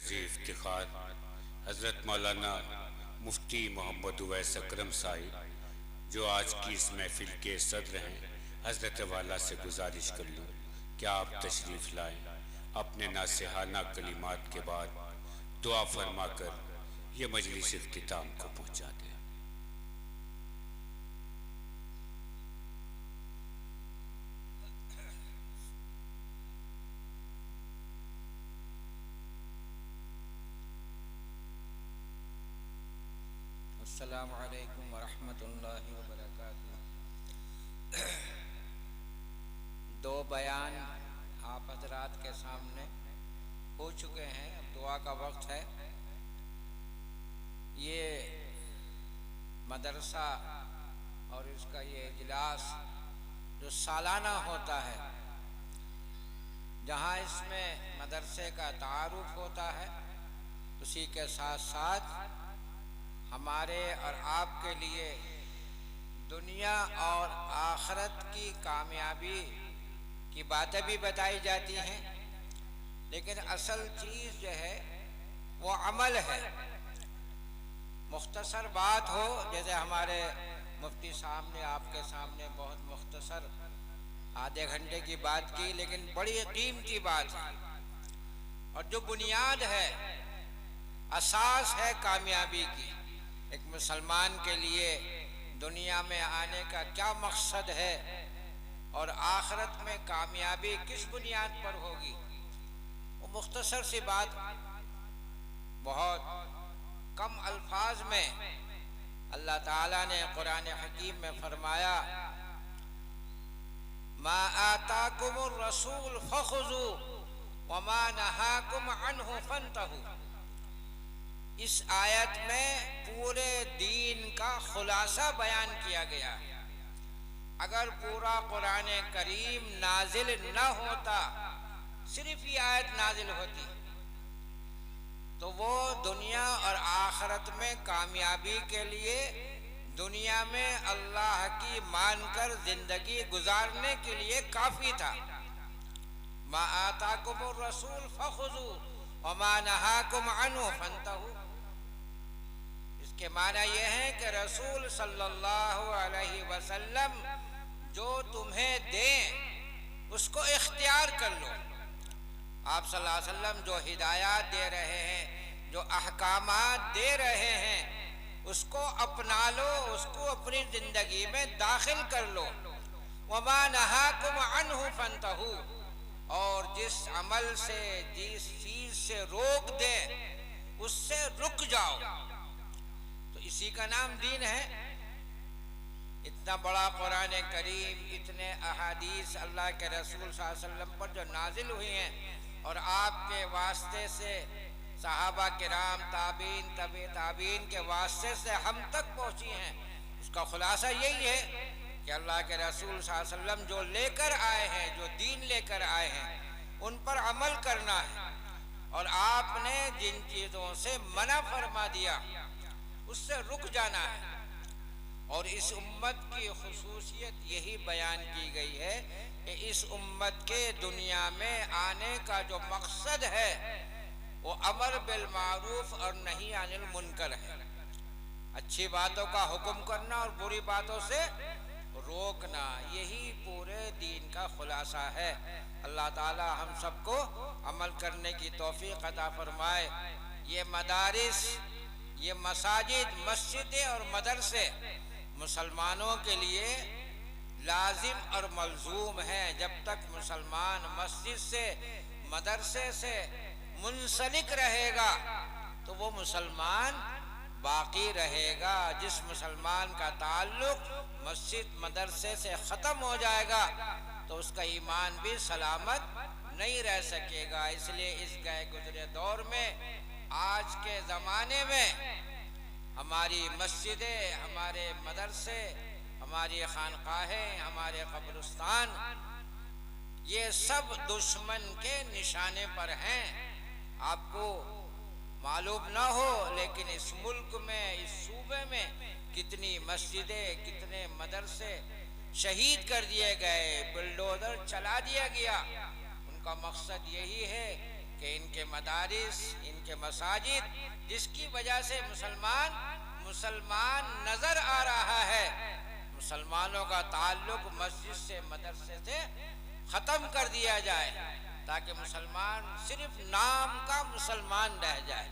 ज़ी इफ्तिखार हज़रत मौलाना मुफ्ती मोहम्मद उवैस अकरम साहिब, जो आज की इस महफिल के सदर हैं, हज़रत वाला से गुजारिश कर लूँ क्या आप तशरीफ़ लाएँ, अपने नासिहाना कलिमात के बाद दुआ फरमा कर ये मजलिस इख्तिताम को पहुँचा दें। अस्सलामु अलैकुम वरहमतुल्लाहि वबरकातुहू। दो बयान आप हजरात के सामने हो चुके हैं, अब दुआ का वक्त है। ये मदरसा और इसका ये इजलास जो सालाना होता है, जहाँ इसमें मदरसे का तारुफ होता है, उसी के साथ साथ हमारे और आपके लिए दुनिया और आखिरत की कामयाबी की बातें भी बताई जाती हैं, लेकिन असल चीज़ जो है वो अमल है। मुख्तसर बात हो, जैसे हमारे मुफ्ती साहब ने आपके सामने बहुत मुख्तसर आधे घंटे की बात की, लेकिन बड़ी कीमती बात है और जो बुनियाद है, असास है कामयाबी की। एक मुसलमान के लिए दुनिया में आने का क्या मकसद है और आखिरत में कामयाबी किस बुनियाद पर होगी, वो मुख्तसर सी बात बहुत कम अल्फाज में अल्लाह ताला ने कुरान हकीम में फरमाया, मा आताकुमुर रसूल फखुजू व मा नहाकुम अन्हु फंतहू। इस आयत में पूरे दीन का खुलासा बयान किया गया है। अगर पूरा कुरान करीम नाजिल न होता, सिर्फ ये आयत नाजिल होती, तो वो दुनिया और आखिरत में कामयाबी के लिए दुनिया में अल्लाह की मानकर जिंदगी गुजारने के लिए काफ़ी था। मा आताकुमुर रसूल फखुजू व मा नहाकुम अन्हु फंतहू। इसके माना यह है कि रसूल सल्लल्लाहु अलैहि वसल्लम जो तुम्हें दें उसको इख्तियार कर लो। आप सल्लल्लाहु अलैहि वसल्लम जो हिदायत दे रहे हैं, जो अहकामात दे रहे हैं, उसको अपना लो, उसको अपनी ज़िंदगी में दाखिल कर लो। वमा नहाकुम अन्हु फंतहू। और जिस अमल से, जिस चीज़ से रोक दे, उससे रुक जाओ। तो इसी का नाम दीन है। इतना बड़ा कुरान करीम, इतने अहादीस अल्लाह के रसूल सल्लल्लाहु अलैहि वसल्लम पर जो नाजिल हुई हैं और आपके वास्ते से सहाबा किराम, ताबीन, तबे ताबीन के वास्ते से हम तक पहुँची हैं, उसका खुलासा यही है कि अल्लाह के रसूल सल्लल्लाहु अलैहि वसल्लम जो लेकर आए हैं, जो दीन लेकर आए हैं, उन पर अमल करना है। और आपने जिन चीज़ों से मना फरमा दिया, उससे रुक जाना है। और इस उम्मत की खुसूसियत यही बयान की गई है कि इस उम्मत के दुनिया में आने का जो मकसद है वो अमर बिल मारूफ और नहीं अनिल मुनकर है। अच्छी बातों का हुक्म करना और बुरी बातों से रोकना, यही पूरे दीन का खुलासा है। अल्लाह ताला हम सबको अमल करने की तौफीक अता फरमाए। ये मदारिस, ये मसाजिद, मस्जिदें और मदरसे मुसलमानों के लिए लाजिम और मलजूम है। जब तक मुसलमान मस्जिद से, मदरसे से मुंसलिक रहेगा तो वो मुसलमान बाकी रहेगा। जिस मुसलमान का ताल्लुक मस्जिद मदरसे से ख़त्म हो जाएगा तो उसका ईमान भी सलामत नहीं रह सकेगा। इसलिए इस गए गुजरे दौर में, आज के ज़माने में हमारी मस्जिदें, हमारे मदरसे, हमारी खानकाहें, हमारे कब्रिस्तान, ये सब दुश्मन के निशाने पर हैं। आपको मालूम ना हो, लेकिन इस मुल्क में, इस सूबे में कितनी मस्जिदें, कितने मदरसे शहीद कर दिए गए, बुलडोज़र चला दिया गया। उनका मकसद यही है कि इनके मदारिस, इनके मसाजिद, जिसकी वजह से मुसलमान नजर आ रहा है, मुसलमानों का ताल्लुक मस्जिद से, मदरसे से ख़त्म कर दिया जाए, ताकि मुसलमान सिर्फ नाम का मुसलमान रह जाए।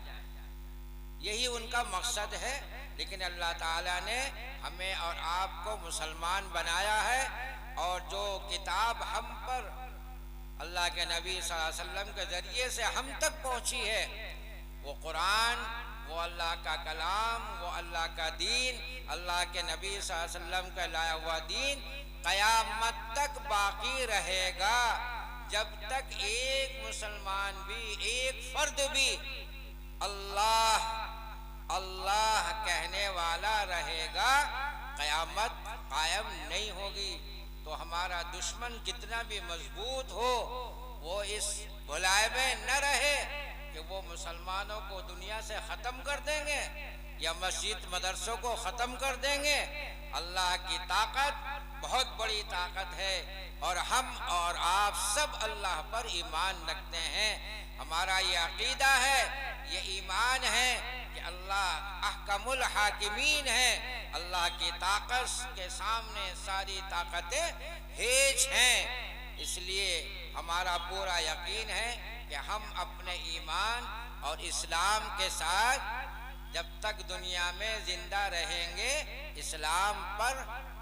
यही उनका मकसद है। लेकिन अल्लाह ताला ने हमें और आपको मुसलमान बनाया है, और जो किताब हम पर अल्लाह के नबी सल्लल्लाहु अलैहि वसल्लम के ज़रिए से हम तक पहुँची है, वो कुरान, वो अल्लाह का कलाम, वो अल्लाह का दीन, अल्लाह के नबी सल्लल्लाहु अलैहि वसल्लम का लाया हुआ दीन क़यामत तक बाकी रहेगा। जब तक एक मुसलमान भी, एक फर्द भी अल्लाह अल्लाह कहने वाला रहेगा, क़यामत कायम नहीं होगी। तो हमारा दुश्मन कितना भी मजबूत हो, वो इस भुलाए में न रहे कि वो मुसलमानों को दुनिया से ख़त्म कर देंगे या मस्जिद मदरसों को ख़त्म कर देंगे। अल्लाह की ताकत बहुत बड़ी ताकत है, और हम और आप सब अल्लाह पर ईमान रखते हैं। हमारा ये अकीदा है, ये ईमान है कि अल्लाह अहकमुल हाकिमीन है। अल्लाह की ताकत के सामने सारी ताकतें हेज हैं। इसलिए हमारा पूरा यकीन है कि हम अपने ईमान और इस्लाम के साथ जब तक दुनिया में जिंदा रहेंगे, इस्लाम पर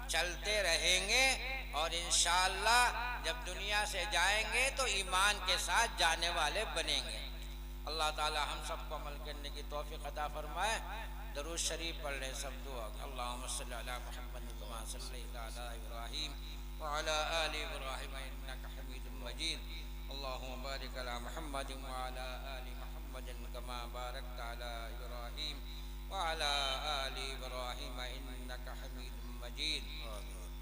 चलते रहेंगे, और इंशाअल्लाह जब दुनिया से जाएंगे तो ईमान के साथ जाने वाले बनेंगे। अल्लाह ताला हम सबको अमल करने की तौफीक अता फरमाए। दरूद शरीफ पढ़ लें सब दुआ। अल्लाहुम्मा सल्ली अला मुहम्मद कमा सल्लैता अला इब्राहीम व अला आलि इब्राहीम इन्नका हमीदुम मजीद। अल्लाहुम्मा बारिक अला मुहम्मद व अला आलि मुहम्मद कमा बारकता अला इब्राहीम व अला आलि इब्राहीम इन्नका हमीदुम मजीद।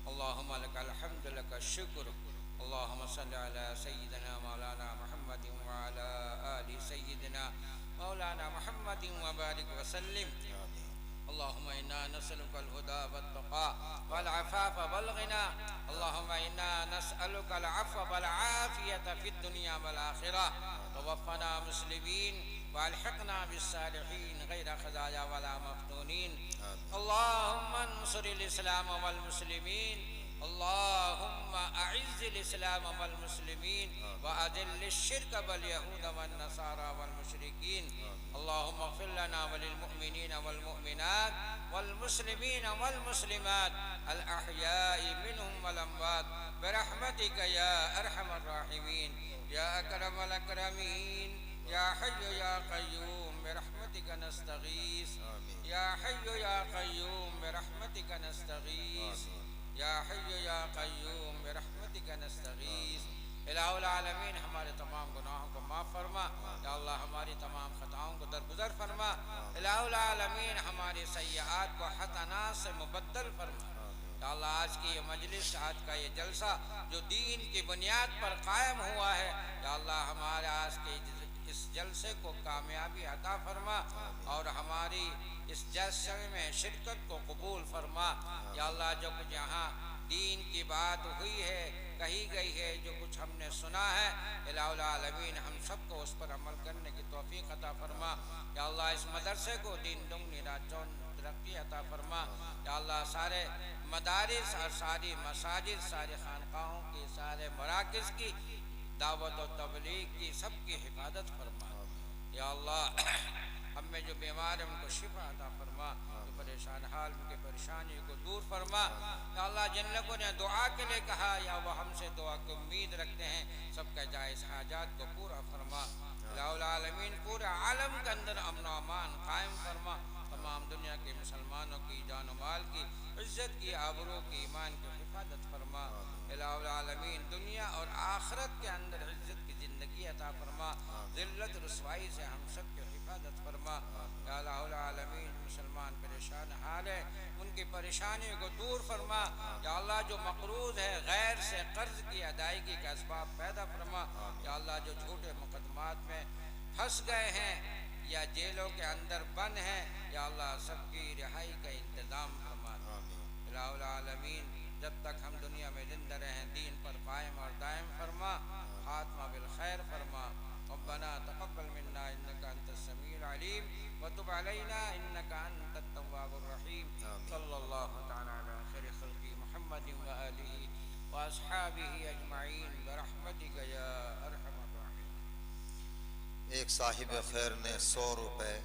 अल्लाहुम्मा लकल हम्दु लकल शुक्र। अल्लाहुम्मा सल्ली अला सय्यिदिना मौलाना मुहम्मद व अला आलि सय्यिदिना मौलाना मुहम्मद व बारिक व सल्लिम। अल्लाहुम्मा इन्ना नस्अलुकल हुदा वत्तक़ा वल अफ़ाफ़ वल गिना। अल्लाहुम्मा इन्ना नस्अलुकल अफ़्व वल आफ़ियत फ़िद दुनिया वल आखिरह। तवफ़्फ़ना मुस्लिमीन व अल्हिक़ना बिस्सालिहीन गैर ख़ज़ाया वला मफ़्तूनीन। अल्लाहुम्मा अंसुरिल इस्लाम वल मुस्लिमीन। अल्लाहुम्मा अइज़्ज़िल इस्लाम वल मुस्लिमीन व अज़िल्लिश शिर्क वल यहूद वन नसारा वल मुशरिकीन। अल्लाहुम्मा इग़फ़िर लना व लिल मुअमिनीन वल मुअमिनात वल मुस्लिमीन वल मुस्लिमात अल अहयाइ मिनहुम वल अमवात बिरहमतिका या अरहमर राहिमीन या अकरमल अकरमीन या हय्यु या क़य्यूम बिरहमतिका नस्तगीस या हय्यु या क़य्यूम बिरहमतिका नस्तगीस या हय्यु या क़य्यूम बिरहमतिका नस्तगीस। इलाहुल आलमीन हमारे तमाम गुनाहों को माफ़ फरमा। या अल्लाह हमारी तमाम ख़ताओं को दरगुज़र फरमा। इलाहुल आलमीन हमारी सय्यात को हसनात से मुबद्दल फरमा। या अल्लाह आज की ये मजलिस, आज का ये जलसा जो दीन की बुनियाद पर कायम हुआ है, या अल्लाह हमारे आज के इस जलसे को कामयाबी अता फरमा, और हमारी इस जलसे में शिरकत को कबूल फरमा। या अल्लाह जो कुछ यहाँ दीन की बात हुई है, कही गई है, जो कुछ हमने सुना है, इलाहुल आलमीन हम सबको उस पर अमल करने की तौफीक अता फरमा। या अल्लाह इस मदरसे को दीन दुगनी रात चौगुनी तरक्की अता फरमा। या अल्लाह सारे मदारिस और सारी मसाजिद, सारे खानकाहों की, सारे मराकिज़ की दावत और तबलीग की सबकी हिफाजत फरमा। या अल्लाह हम में जो बीमार हैं उनको शिफा अता फरमा, जो परेशान हाल उनके परेशानी को दूर फरमा। या अल्लाह जिन लोगों ने दुआ के लिए कहा या वह हमसे दुआ की उम्मीद रखते हैं, सबका जायज़ हाजात को पूरा फरमा। इलाहुल आलमीन पूरे आलम के अंदर अमन व अमान कायम फरमा। तमाम दुनिया के मुसलमानों की जान व माल की, इज़्ज़त की, आबरू की, ईमान की हिफाजत फरमा। इलाहुल आलमीन दुनिया और आखिरत के अंदर इज़्ज़त की ज़िंदगी अता फरमा। ज़िल्लत रुसवाई से हम सब की हिफाजत फरमा। या इलाहुल आलमीन मुसलमान परेशान हाल है, उनकी परेशानियों को दूर फरमा। या अल्लाह जो मक़रूज़ है, गैर से कर्ज़ की अदायगी का असबाब पैदा फरमा। या अल्लाह जो झूठे मुकदमात में फंस गए हैं या जेलों के अंदर बंद हैं, या अल्लाह सबकी रिहाई का इंतज़ाम फरमा। इलाहुल आलमीन जब तक हम दुनिया में जिंदा रहें, दीन पर कायम और दायम फरमा। खात्मा बिल खैर फरमा। रब्बना तक़ब्बल मिन्ना इन्नका अंतस समीउल अलीम व तुब अलैना इन्नका अंतत तव्वाबुर रहीम। सल्लल्लाहु तआला अला खैरि खल्क़ि मुहम्मदिन व आलिहि व अस्हाबिहि अजमईन बरहमतिक या अरहमर राहिमीन। एक साहिब खैर ने 100 रुपए